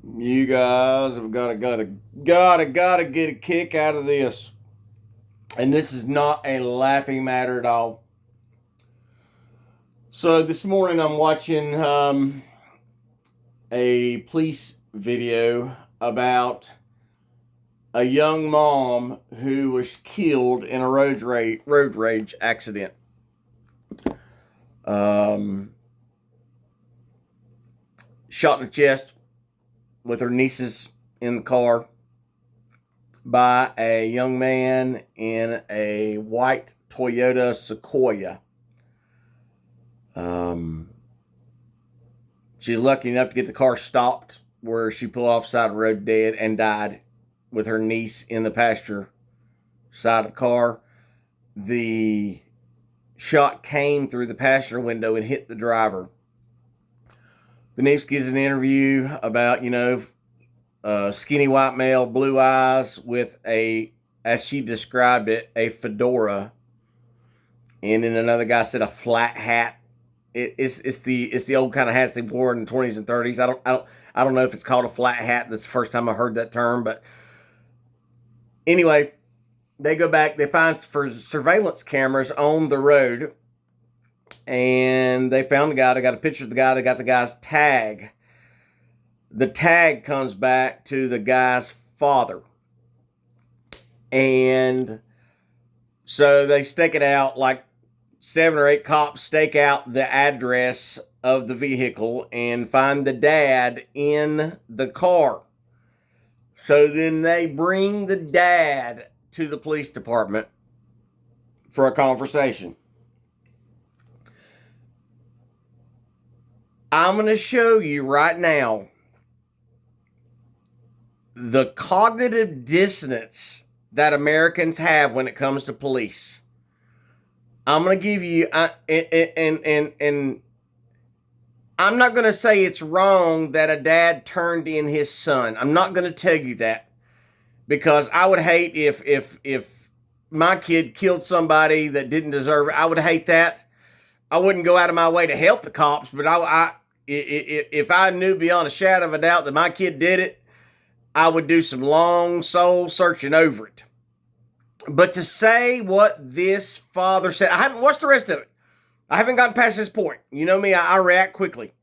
You guys have gotta get a kick out of this. And this is not a laughing matter at all. So this morning I'm watching a police video about a young mom who was killed in a road rage accident. Shot in the chest with her nieces in the car by a young man in a white Toyota Sequoia. She's lucky enough to get the car stopped where she pulled off the side of the road dead and died with her niece in the passenger side of the car. The shot came through the passenger window and hit the driver. The niece gives an interview about, skinny white male, blue eyes with as she described it, a fedora. And then another guy said a flat hat. It's the old kind of hats they wore in the 20s and 30s. I don't know if it's called a flat hat. That's the first time I heard that term. But anyway, they go back. They find for surveillance cameras on the road. And they found the guy. They got a picture of the guy. They got the guy's tag. The tag comes back to the guy's father. And so they stake it out, like 7 or 8 cops stake out the address of the vehicle and find the dad in the car. So then they bring the dad to the police department for a conversation. I'm going to show you right now the cognitive dissonance that Americans have when it comes to police. I'm going to give you, and I'm not going to say it's wrong that a dad turned in his son. I'm not going to tell you that, because I would hate if my kid killed somebody that didn't deserve it. I would hate that. I wouldn't go out of my way to help the cops, but if I knew beyond a shadow of a doubt that my kid did it, I would do some long soul searching over it. But to say what this father said, I haven't watched the rest of it. I haven't gotten past this point. You know me, I react quickly.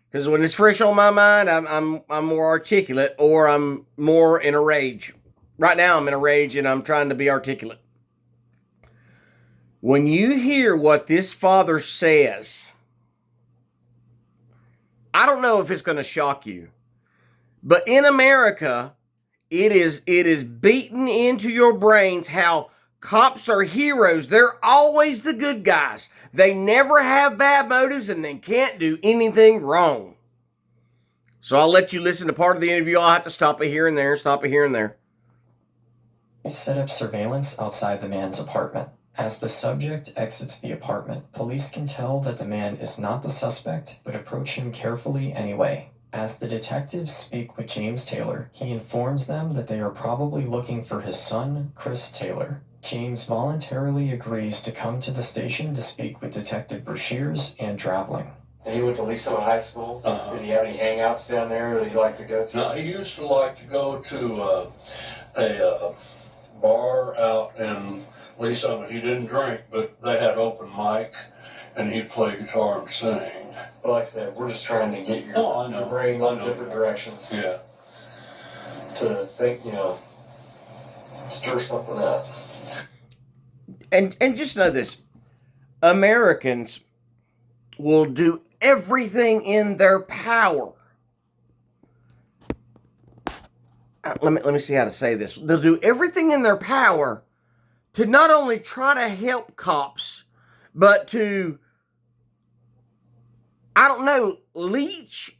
Because when it's fresh on my mind, I'm more articulate, or I'm more in a rage. Right now I'm in a rage and I'm trying to be articulate. When you hear what this father says, I don't know if it's going to shock you. But in America, it is beaten into your brains how cops are heroes. They're always the good guys. They never have bad motives and they can't do anything wrong. So I'll let you listen to part of the interview. I'll have to stop it here and there, stop it here and there. They set up surveillance outside the man's apartment. As the subject exits the apartment, police can tell that the man is not the suspect, but approach him carefully anyway. As the detectives speak with James Taylor, he informs them that they are probably looking for his son, Chris Taylor. James voluntarily agrees to come to the station to speak with Detective Brashears and Dravling. And he went to Lisa High School. Did he have any hangouts down there that he liked to go to? No, he used to like to go to a bar out in Lisa, but he didn't drink, but they had open mic, and he'd play guitar and sing. But like I said, we're just trying to get your brain in different directions. Yeah. To think, stir something up. And just know this. Americans will do everything in their power. Let me see how to say this. They'll do everything in their power to not only try to help cops, but to, leech,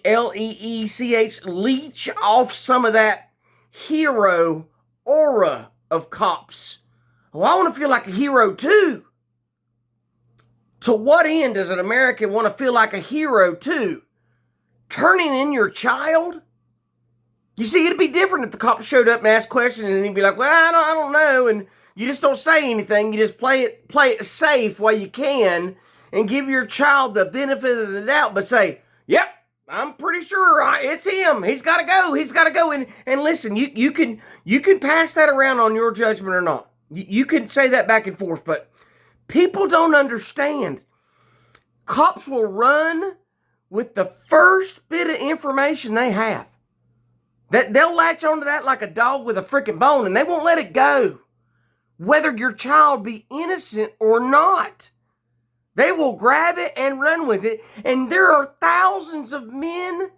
L-E-E-C-H, leech off some of that hero aura of cops. Well, I want to feel like a hero too. To what end does an American want to feel like a hero too? Turning in your child? You see, it'd be different if the cop showed up and asked questions and he'd be like, well, I don't know. And you just don't say anything. You just play it safe while you can and give your child the benefit of the doubt, but say, yep, I'm pretty sure it's him. He's got to go. He's got to go. And listen, you can pass that around on your judgment or not. You can say that back and forth, but people don't understand. Cops will run with the first bit of information they have. That they'll latch onto that like a dog with a freaking bone, and they won't let it go. Whether your child be innocent or not. They will grab it and run with it. And there are thousands of men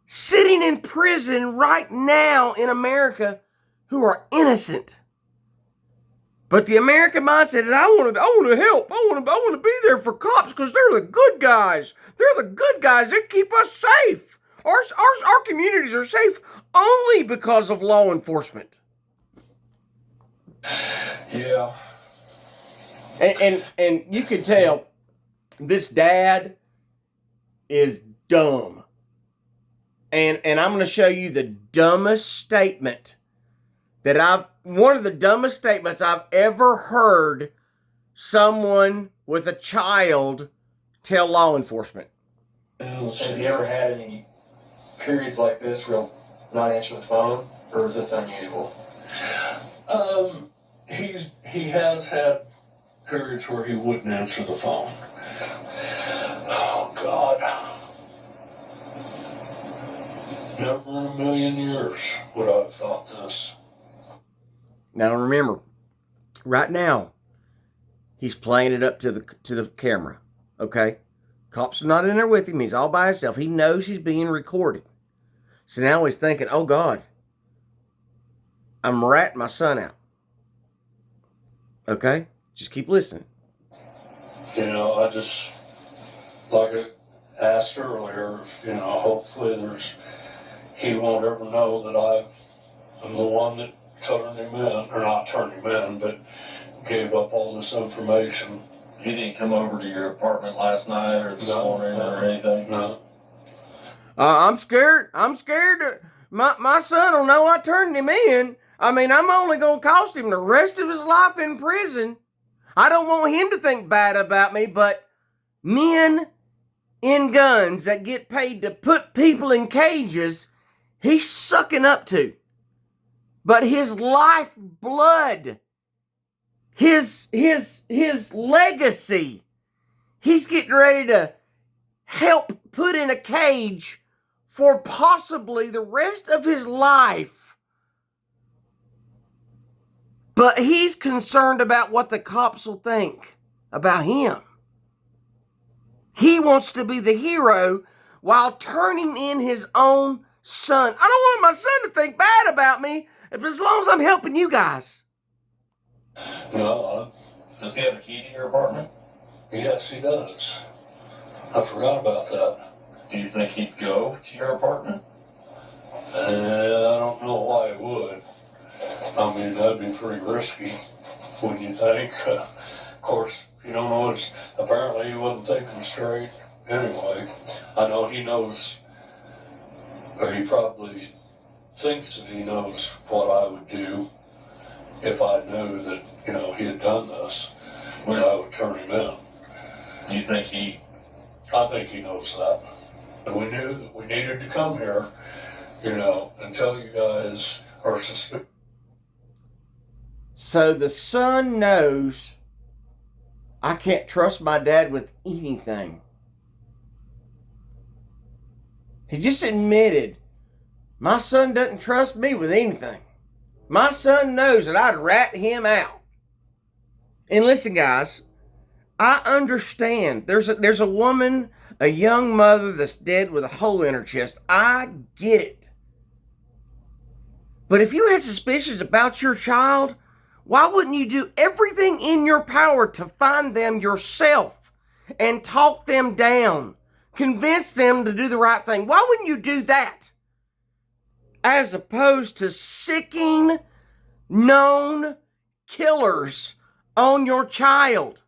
sitting in prison right now in America who are innocent. But the American mindset is, I want to help. I want to be there for cops because they're the good guys. They're the good guys that keep us safe. Our communities are safe only because of law enforcement. Yeah. And you can tell this dad is dumb. And I'm going to show you the dumbest statement one of the dumbest statements I've ever heard someone with a child tell law enforcement. Has he ever had any periods like this where he'll not answer the phone, or is this unusual? He has had periods where he wouldn't answer the phone. Oh, God. Never in a million years would I have thought this. Now remember, right now, he's playing it up to the camera, okay? Cops are not in there with him. He's all by himself. He knows he's being recorded. So now he's thinking, oh, God, I'm ratting my son out. Okay? Just keep listening. You know, I just, like I asked earlier, you know, hopefully he won't ever know that I'm the one that turned him in, or not turned him in, but gave up all this information. He didn't come over to your apartment last night or this morning or anything? No. I'm scared. My son will know I turned him in. I mean, I'm only going to cost him the rest of his life in prison. I don't want him to think bad about me, but men in guns that get paid to put people in cages, he's sucking up to. But his lifeblood, his legacy, he's getting ready to help put in a cage for possibly the rest of his life. But he's concerned about what the cops will think about him. He wants to be the hero while turning in his own son. I don't want my son to think bad about me, as long as I'm helping you guys. No, Does he have a key to your apartment? yes, he does. I forgot about that. Do you think he'd go to your apartment? I don't know why he would. I mean, that'd be pretty risky, wouldn't you think? Of course, you don't know, apparently he wasn't thinking straight anyway. I know he knows, or he probably thinks that he knows what I would do if I knew that, you know, he had done this, when I would turn him in. Do you think I think he knows that. And we knew that we needed to come here, you know, until you guys are suspicious. So the son knows I can't trust my dad with anything. He just admitted my son doesn't trust me with anything. My son knows that I'd rat him out. And listen, guys, I understand. There's a woman, a young mother that's dead with a hole in her chest. I get it. But if you had suspicions about your child, why wouldn't you do everything in your power to find them yourself and talk them down? Convince them to do the right thing. Why wouldn't you do that? As opposed to sicking known killers on your child.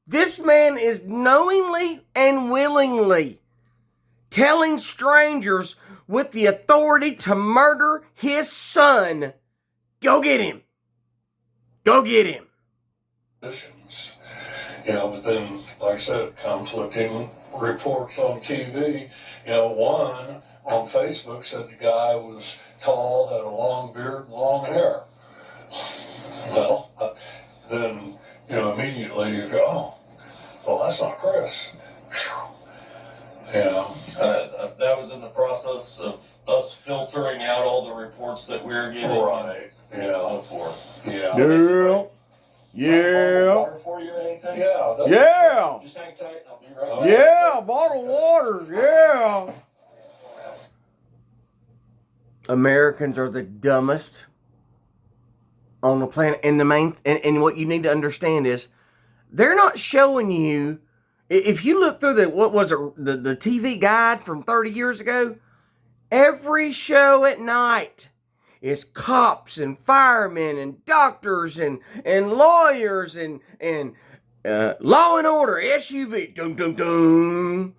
This man is knowingly and willingly telling strangers with the authority to murder his son, go get him. Go get him. conditions. But then, like I said, conflicting reports on TV. One on Facebook said the guy was tall, had a long beard, and long hair. Well, then, immediately you go, oh, well, that's not Chris. That was in the process of us filtering out all the reports that we were getting. Right. And so forth. Yeah. Water for you or anything? Yeah. Just hang tight. I'll be right back. Yeah, bottled water. Yeah. Americans are the dumbest on the planet. And and what you need to understand is they're not showing you. If you look through the TV guide from 30 years ago, every show at night is cops and firemen and doctors and lawyers and Law and Order, SUV, dum dum dum.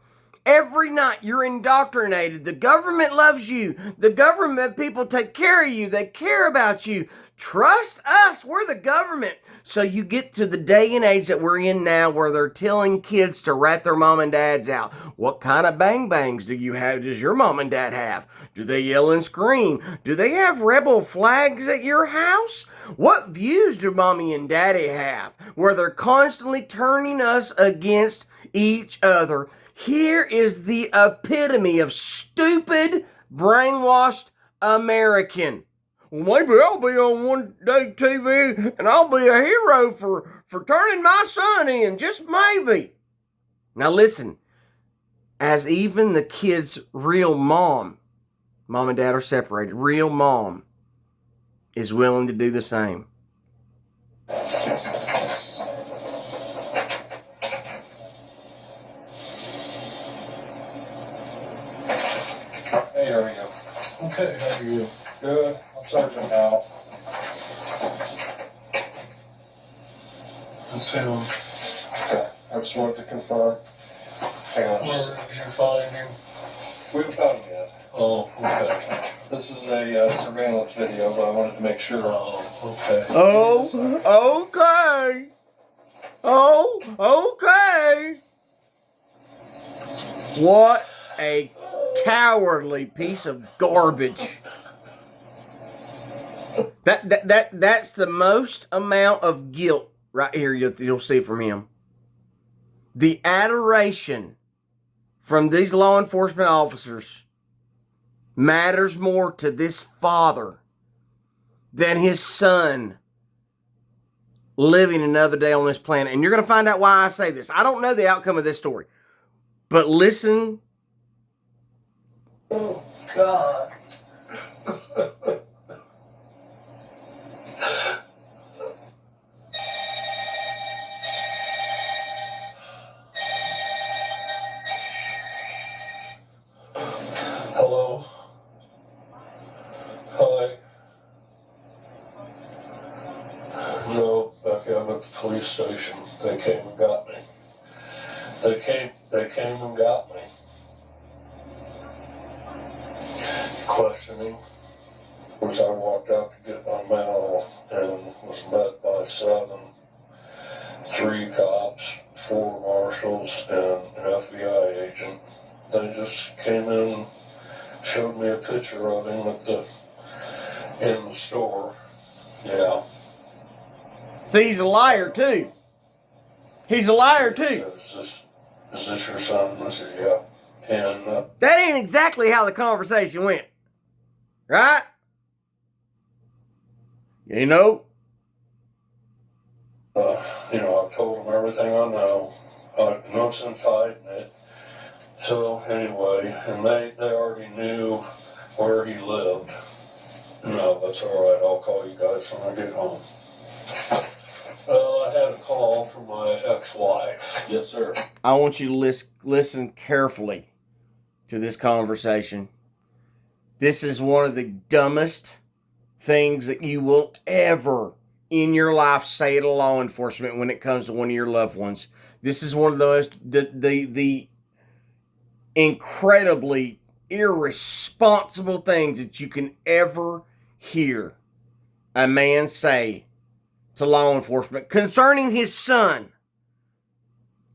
Every night you're indoctrinated. The government loves you. The government people take care of you. They care about you. Trust us. We're the government. So you get to the day and age that we're in now where they're telling kids to rat their mom and dads out. What kind of bang bangs does your mom and dad have? Do they yell and scream? Do they have rebel flags at your house? What views do mommy and daddy have where they're constantly turning us against each other? Here is the epitome of stupid, brainwashed American. Well, maybe I'll be on one day TV and I'll be a hero for turning my son in, just maybe. Now listen, as even the kid's real mom and dad are separated, real mom is willing to do the same. Hey, there we go. Okay, how are you? Good. I'm Sergeant Al. That's him. Okay. I just wanted to confirm. Hang on. Where did you find him? We haven't found him yet. Oh, okay. This is a surveillance video, but I wanted to make sure. Oh, okay. Oh, okay. Oh, okay. What a cowardly piece of garbage. That's the most amount of guilt right here you'll see from him. The adoration from these law enforcement officers matters more to this father than his son living another day on this planet. And you're going to find out why I say this. I don't know the outcome of this story, but listen. Oh, God. Hello? Hi. No, back out at the police station. They came and got me. They came and got me. Questioning. As I walked out to get my mail and was met by 3 cops, 4 marshals, and an FBI agent. They just came in, showed me a picture of him in the store. Yeah. See, he's a liar too. He's a liar too. Is this your son? I said, yeah. And That ain't exactly how the conversation went. Right? You know? I've told them everything I know. No sense hiding it. So anyway, and they already knew where he lived. No, that's all right. I'll call you guys when I get home. Well, I had a call from my ex-wife. Yes, sir. I want you to listen carefully to this conversation. This is one of the dumbest things that you will ever in your life say to law enforcement when it comes to one of your loved ones. This is one of those the incredibly irresponsible things that you can ever hear a man say to law enforcement concerning his son.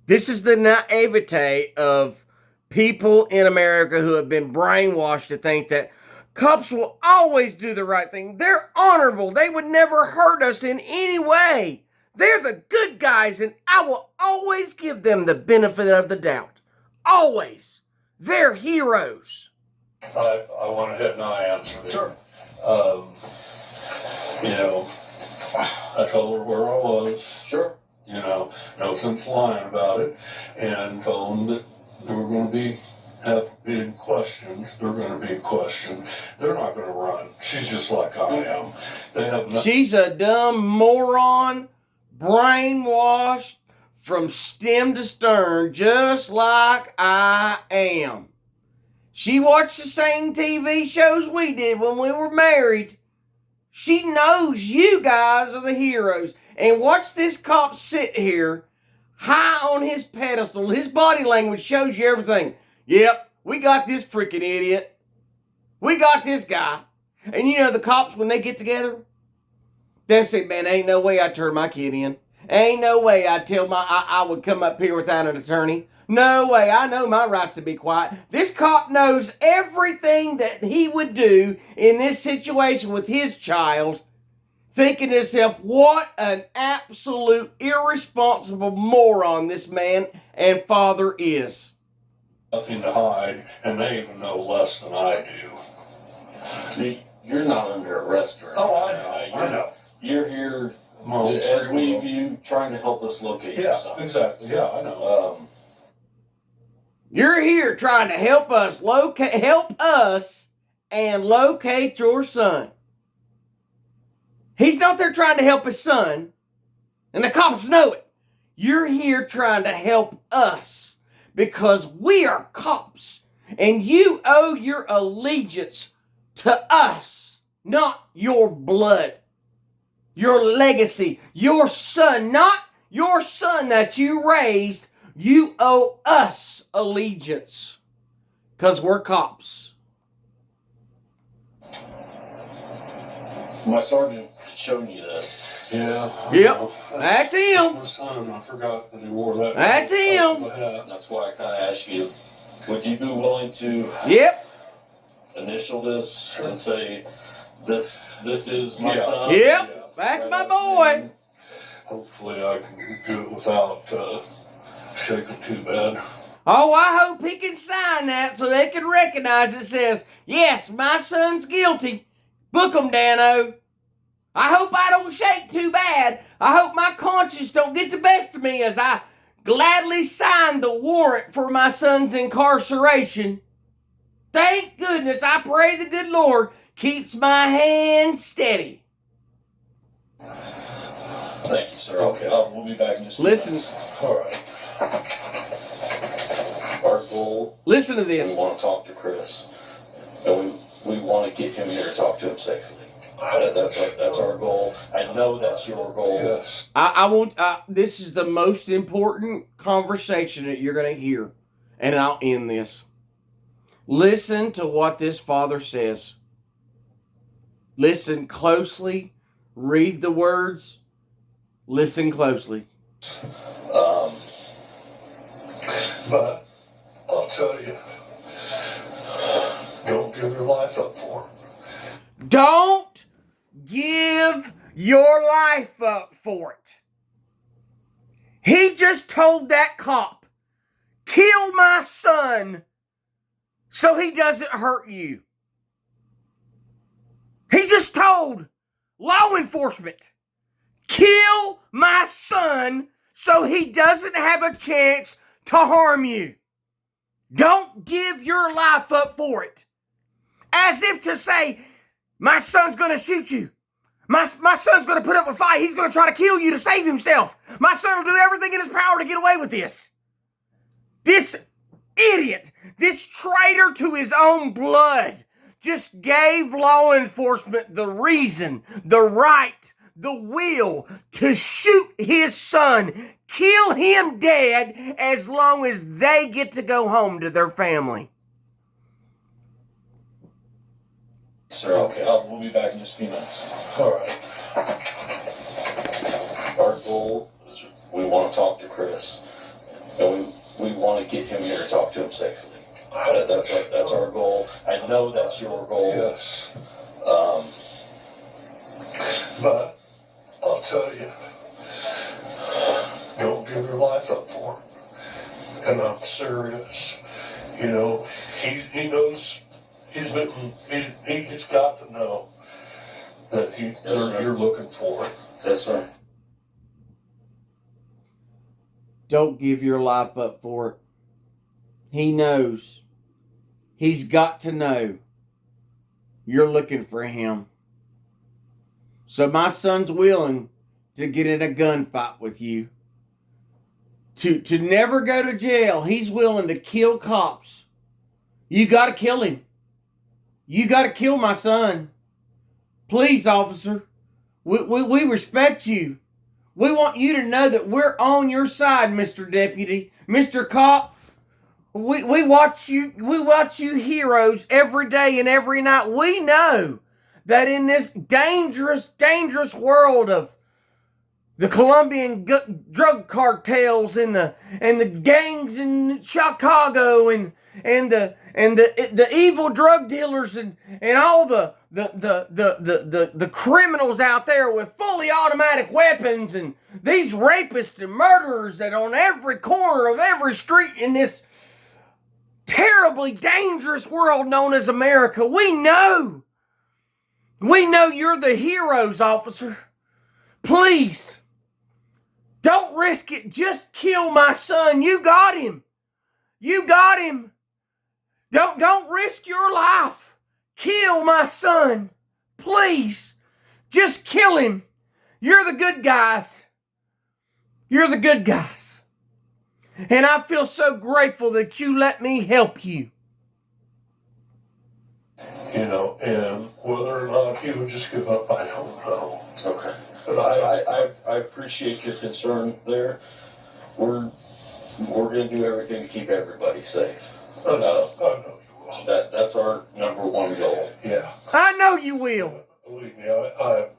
This is the naivete of people in America who have been brainwashed to think that cops will always do the right thing. They're honorable. They would never hurt us in any way. They're the good guys, and I will always give them the benefit of the doubt. Always. They're heroes. I went ahead and I answered it. Sure. You know, I told her where I was. Sure. You know, no sense lying about it, and told them that there were going to have been questions. They're going to be questioned. They're not going to run. She's just like I am. They have nothing. She's a dumb moron, brainwashed from stem to stern, just like I am. She watched the same TV shows we did when we were married. She knows you guys are the heroes. And watch this cop sit here, high on his pedestal. His body language shows you everything. Yep, we got this freaking idiot. We got this guy. And you know the cops, when they get together, they say, man, ain't no way I'd turn my kid in. Ain't no way I'd tell I would come up here without an attorney. No way. I know my rights to be quiet. This cop knows everything that he would do in this situation with his child, thinking to himself, what an absolute irresponsible moron this man and father is. Nothing to hide, and they even know less than I do. See, you're not under arrest or anything. Oh, I know. You're here, Well, as we view, trying to help us locate your Yeah, son. exactly. Yeah, I know. You're here trying to help us and locate your son. He's not there trying to help his son, and the cops know it. You're here trying to help us because we are cops, and you owe your allegiance to us, not your blood, your legacy, your son, not your son that you raised. You owe us allegiance because we're cops. My sergeant showed you this. Yeah. I Yep, know. that's him. My son, I forgot that he wore that. That's him. That's why I kind of asked you, would you be willing to Yep, initial this and say, this is my Yeah. son? yep, that's my boy. Hopefully I can do it without shaking too bad. Oh, I hope he can sign that so they can recognize it says, yes, my son's guilty. Book him, Dano. I hope I don't shake too bad. I hope my conscience don't get the best of me as I gladly sign the warrant for my son's incarceration. Thank goodness. I pray the good Lord keeps my hand steady. Thank you, sir. Okay, we'll be back in just a few Listen. minutes. All right. Our goal, Listen to we this. want to talk to Chris, and we want to get him here to talk to him safely. That's our goal. I know that's your goal. Yes. I want. This is the most important conversation that you're going to hear, and I'll end this. Listen to what this father says. Listen closely. Read the words. Listen closely. But I'll tell you, don't give your life up for him. Don't give your life up for it. He just told that cop, kill my son so he doesn't hurt you. He just told law enforcement, kill my son so he doesn't have a chance to harm you. Don't give your life up for it. As if to say, my son's going to shoot you. My son's going to put up a fight. He's going to try to kill you to save himself. My son will do everything in his power to get away with this. This idiot, this traitor to his own blood, just gave law enforcement the reason, the right, the will to shoot his son, kill him dead as long as they get to go home to their family. Sir, okay, we'll be back in just a few minutes. All right. Our goal is we want to talk to Chris, and we want to get him here to talk to him safely. That's our goal. I know that's your goal. Yes. But I'll tell you, don't give your life up for it. And I'm serious. You know, he knows he's got to know that you're looking for it. That's right. Don't give your life up for it. He knows. He's got to know you're looking for him. So my son's willing to get in a gunfight with you. To never go to jail. He's willing to kill cops. You got to kill him. You got to kill my son. Please, officer. We respect you. We want you to know that we're on your side, Mr. Deputy. Mr. Cop, we watch you heroes every day and every night. We know that in this dangerous world of the Colombian drug cartels and the gangs in Chicago and the evil drug dealers and all the criminals out there with fully automatic weapons and these rapists and murderers that on every corner of every street in this terribly dangerous world known as America. We know you're the heroes, officer. Please, don't risk it. Just kill my son. You got him. You got him. Don't risk your life. Kill my son. Please. Just kill him. You're the good guys. You're the good guys. And I feel so grateful that you let me help you. You know, and whether or not he would just give up, I don't know. Okay. But I appreciate your concern there. We're going to do everything to keep everybody safe. I know you will. That's our number one goal. Yeah. I know you will. Believe me, I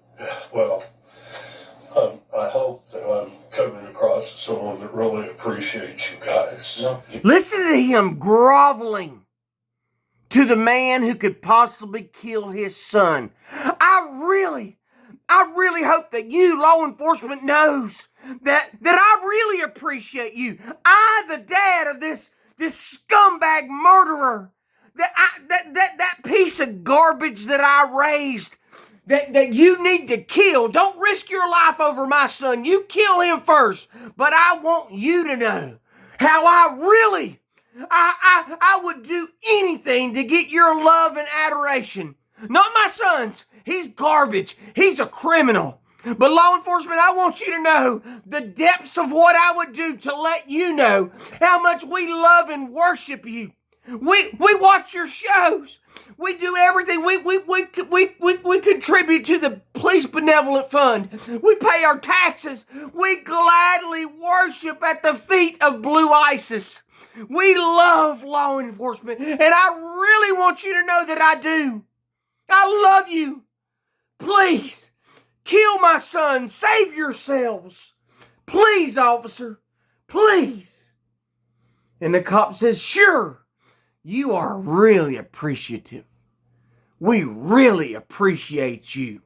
hope that I'm coming across as someone that really appreciates you guys. No. Listen to him groveling to the man who could possibly kill his son. I really hope that you, law enforcement, knows that I really appreciate you. I, the dad of this scumbag murderer, that piece of garbage that I raised, that you need to kill. Don't risk your life over my son. You kill him first. But I want you to know how I would do anything to get your love and adoration. Not my son's. He's garbage. He's a criminal. But law enforcement, I want you to know the depths of what I would do to let you know how much we love and worship you. We watch your shows. We do everything. We contribute to the Police Benevolent Fund. We pay our taxes. We gladly worship at the feet of Blue ISIS. We love law enforcement, and I really want you to know that I do. I love you. Please, kill my son. Save yourselves. Please, officer. Please. And the cop says, sure, you are really appreciative. We really appreciate you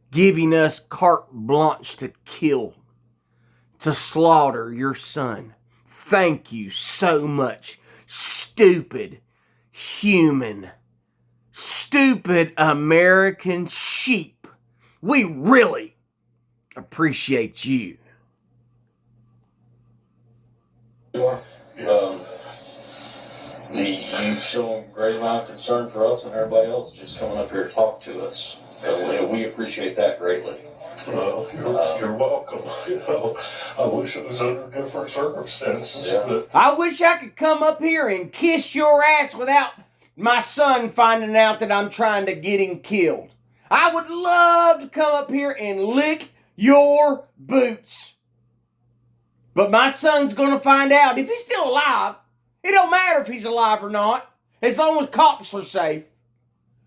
giving us carte blanche to kill, to slaughter your son. Thank you so much, stupid human, stupid American sheep. We really appreciate you. You've shown great amount of concern for us and everybody else just coming up here to talk to us. We appreciate that greatly. Well, you're welcome. You know, I wish it was under different circumstances. Yeah. But I wish I could come up here and kiss your ass without my son finding out that I'm trying to get him killed. I would love to come up here and lick your boots. But my son's going to find out if he's still alive. It don't matter if he's alive or not, as long as cops are safe.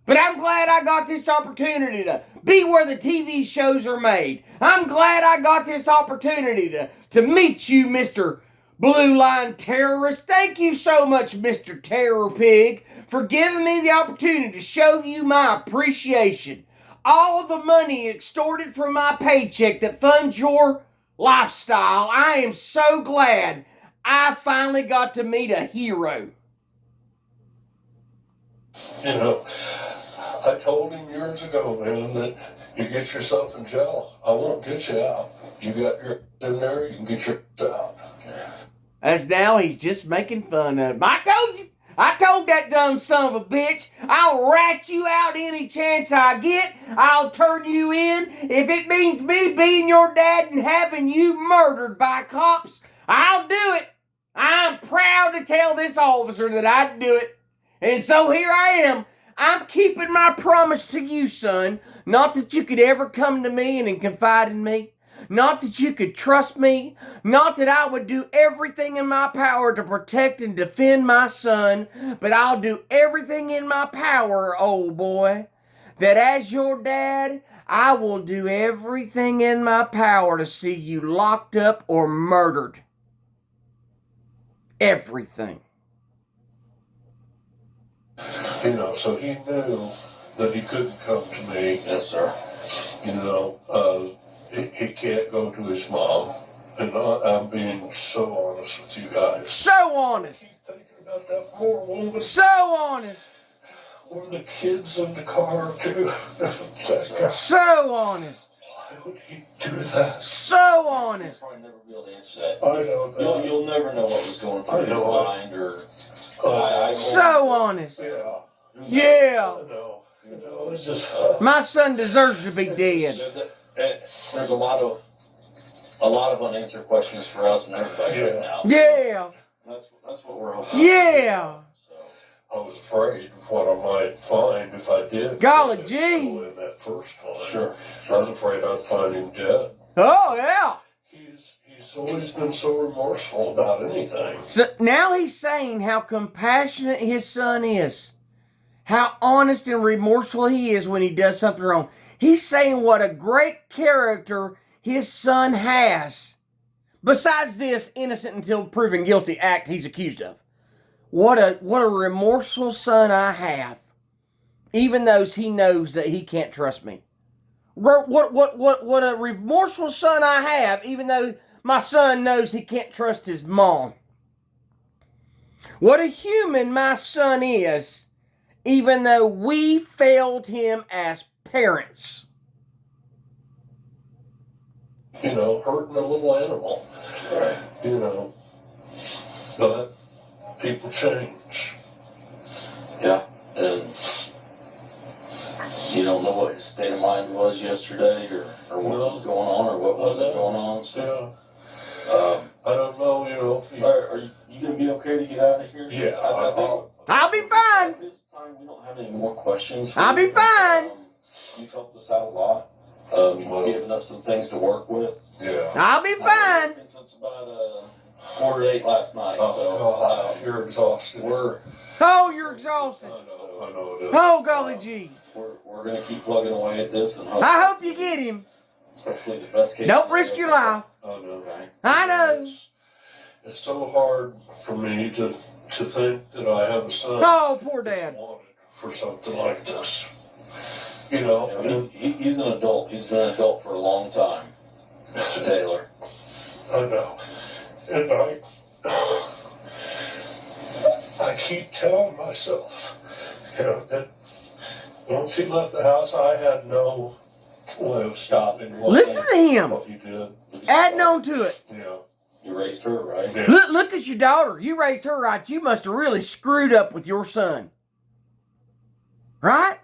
But I'm glad I got this opportunity to be where the TV shows are made. I'm glad I got this opportunity to meet you, Mr. Blue Line Terrorist. Thank you so much, Mr. Terror Pig, for giving me the opportunity to show you my appreciation. All the money extorted from my paycheck that funds your lifestyle, I am so glad I finally got to meet a hero. You know, I told him years ago, man, that you get yourself in jail, I won't get you out. You got your in there, you can get your out. As now he's just making fun of him. I told that dumb son of a bitch, I'll rat you out any chance I get. I'll turn you in. If it means me being your dad and having you murdered by cops, I'll do it. I'm proud to tell this officer that I'd do it. And so here I am. I'm keeping my promise to you, son. Not that you could ever come to me and confide in me. Not that you could trust me. Not that I would do everything in my power to protect and defend my son. But I'll do everything in my power, old boy, that as your dad, I will do everything in my power to see you locked up or murdered. Everything. You know, so he knew that he couldn't come to me. Yes, sir. You know, he can't go to his mom. And I'm being so honest with you guys. So honest. He's thinking about that poor woman. So honest. Or the kids in the car, too. That guy. So honest. Why would he do that? So honest. I'll probably never be able to answer that. I know that. You'll never know what was going through his mind or... So honest. Yeah. Yeah. I know. You know, it's just... My son deserves to be dead. There's a lot of unanswered questions for us and everybody right now. Yeah. That's what we're hoping. Yeah. I was afraid of what I might find if I did. Golly go gee. in that first time. Sure. I was afraid I'd find him dead. Oh, yeah. He's always been so remorseful about anything. So now he's saying how compassionate his son is. How honest and remorseful he is when he does something wrong. He's saying what a great character his son has. Besides this innocent until proven guilty act he's accused of. What a remorseful son I have. Even though he knows that he can't trust me. What a remorseful son I have, even though my son knows he can't trust his mom. What a human my son is, even though we failed him as parents. You know, hurting a little animal. Right. You know. But people change. Yeah. And you don't know what his state of mind was yesterday or what was going on or what wasn't going on. So, I don't know, you know. are you going to be okay to get out of here? Yeah. I think I'll be fine. at this time we don't have any more questions. I'll be fine. You've helped us out a lot. You've given us some things to work with. Yeah. I'll be fine. Since about 4:08 last night. Oh, God, you're exhausted. Oh, you're exhausted. I know it is. Oh, golly gee. We're going to keep plugging away at this and I hope you get him. hopefully the best case. Don't risk your life. I know. Okay. I know. It's so hard for me to think that I have a son. Oh, poor that's dad. wanted for something like this. You know, and He's an adult. He's been an adult for a long time, Mr. Taylor. I know. And I keep telling myself, you know, that once he left the house, I had no way of stopping what Listen to him. what he did. Adding on to it. Yeah. You raised her, right? Yeah. Look at your daughter. You raised her right. You must have really screwed up with your son. Right?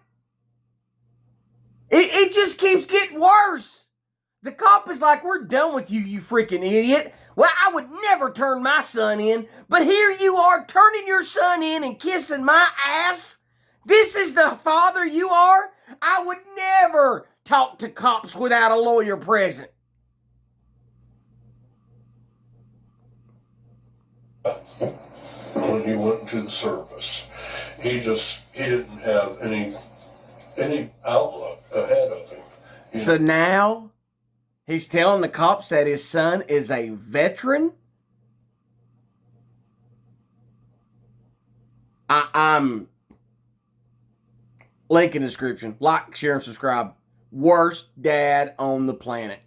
It just keeps getting worse. The cop is like, we're done with you, you freaking idiot. Well, I would never turn my son in, but here you are turning your son in and kissing my ass. This is the father you are? I would never talk to cops without a lawyer present. When he went into the service, he didn't have any any outlook ahead of him. So now he's telling the cops that his son is a veteran? I'm link in the description. Like, share, and subscribe. Worst dad on the planet.